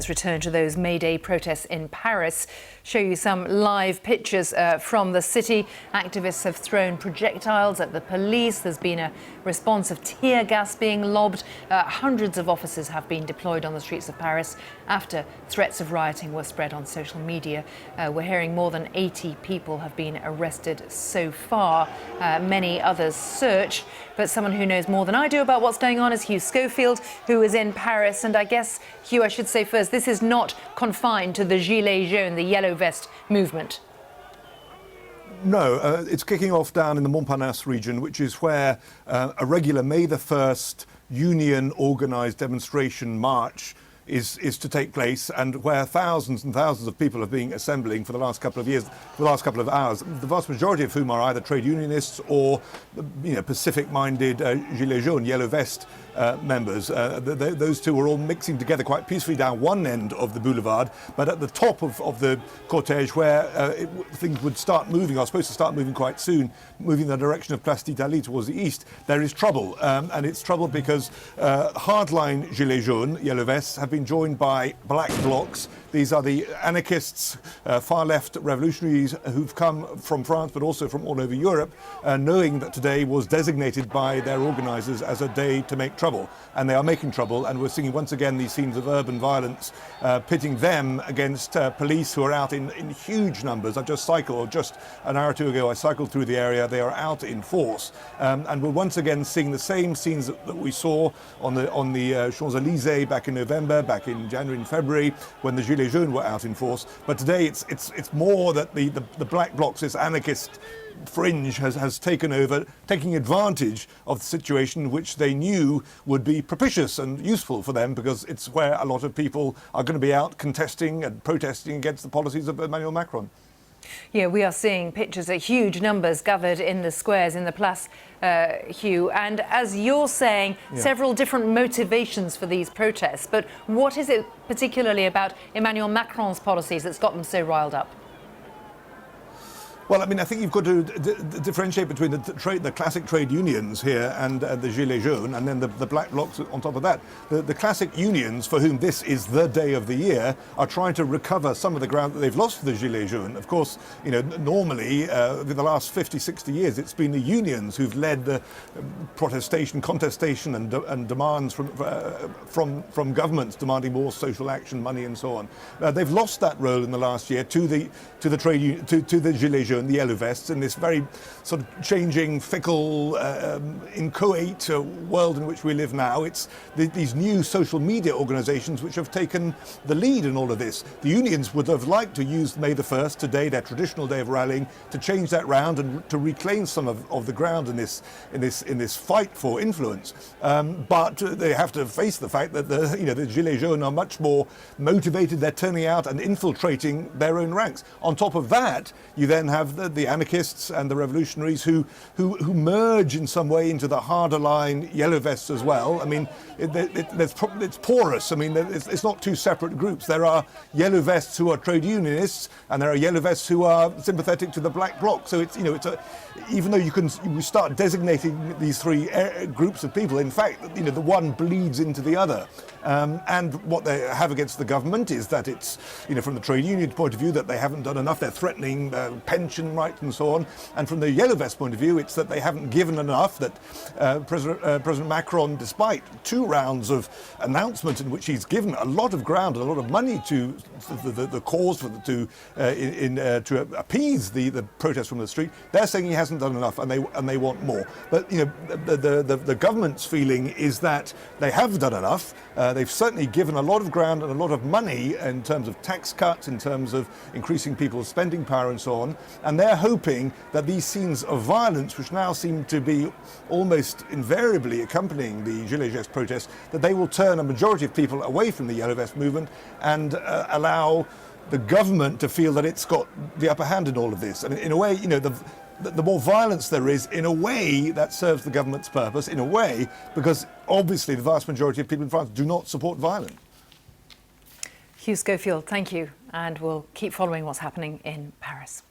let's return to those May Day protests in Paris. Show you some live pictures from the city. Activists have thrown projectiles at the police. There's been a response of tear gas being lobbed. Hundreds of officers have been deployed on the streets of Paris after threats of rioting were spread on social media. We're hearing more than 80 people have been arrested so far. Many others searched. But someone who knows more than I do about what's going on is Hugh Schofield, who is in Paris. And I guess, Hugh, I should say first, this is not confined to the Gilets jaunes, the yellow vest movement. No, it's kicking off down in the Montparnasse region, which is where a regular May the 1st union-organised demonstration march is to take place, and where thousands and thousands of people have been assembling for the last couple of years, for the last couple of hours, the vast majority of whom are either trade unionists or, Pacific-minded Gilets jaunes, yellow vest members. Those two were all mixing together quite peacefully down one end of the boulevard, but at the top of the cortege, where things would start moving, are supposed to start moving quite soon, moving in the direction of Place d'Italie towards the east, there is trouble. And it's trouble because hardline Gilets jaunes, yellow vests, have been joined by black blocs. These are the anarchists, far-left revolutionaries who've come from France, but also from all over Europe, knowing that today was designated by their organisers as a day to make trouble. And they are making trouble, and we're seeing once again these scenes of urban violence, pitting them against police who are out in huge numbers. I've just an hour or two ago, I cycled through the area. They are out in force. And we're once again seeing the same scenes that we saw on the Champs-Élysées back in November, back in January and February, when the Gilets jaunes were out in force. But today it's more that the black blocs, this anarchist fringe has taken over, taking advantage of the situation which they knew would be propitious and useful for them, because it's where a lot of people are going to be out contesting and protesting against the policies of Emmanuel Macron. Yeah, we are seeing pictures of huge numbers gathered in the squares in the Place, Hugh. And as you're saying, several different motivations for these protests. But what is it particularly about Emmanuel Macron's policies that's got them so riled up? Well, I mean, I think you've got to differentiate between the classic trade unions here and the Gilets jaunes, and then the black blocs on top of that. The classic unions, for whom this is the day of the year, are trying to recover some of the ground that they've lost to the Gilets jaunes. Of course, normally, in the last 50, 60 years, it's been the unions who've led the protestation, contestation and demands from governments demanding more social action, money and so on. They've lost that role in the last year to the Gilets jaunes, the yellow vests, in this very sort of changing, fickle, inchoate world in which we live now. It's these new social media organisations which have taken the lead in all of this. The unions would have liked to use May the 1st, today, their traditional day of rallying, to change that round and to reclaim some of the ground in this fight for influence. But they have to face the fact that the Gilets jaunes are much more motivated. They're turning out and infiltrating their own ranks. On top of that, you then have the anarchists and the revolutionaries who merge in some way into the harder line yellow vests as well. I mean, it's porous. I mean, it's not two separate groups. There are yellow vests who are trade unionists, and there are yellow vests who are sympathetic to the black bloc. So even though you start designating these three groups of people, in fact, the one bleeds into the other. And what they have against the government is that it's, from the trade union point of view, that they haven't done enough. They're threatening pension rights and so on. And from the yellow vest point of view, it's that they haven't given enough, that President Macron, despite 2 rounds of announcements in which he's given a lot of ground and a lot of money to the cause to appease the protests from the street, they're saying he hasn't done enough, and they want more. But the government's feeling is that they have done enough. They've certainly given a lot of ground and a lot of money in terms of tax cuts, in terms of increasing people's spending power and so on. And they're hoping that these scenes of violence, which now seem to be almost invariably accompanying the Gilets jaunes protests, that they will turn a majority of people away from the yellow vest movement and allow the government to feel that it's got the upper hand in all of this. And in a way, the more violence there is, in a way, that serves the government's purpose, in a way, because obviously the vast majority of people in France do not support violence. Hugh Schofield, thank you. And we'll keep following what's happening in Paris.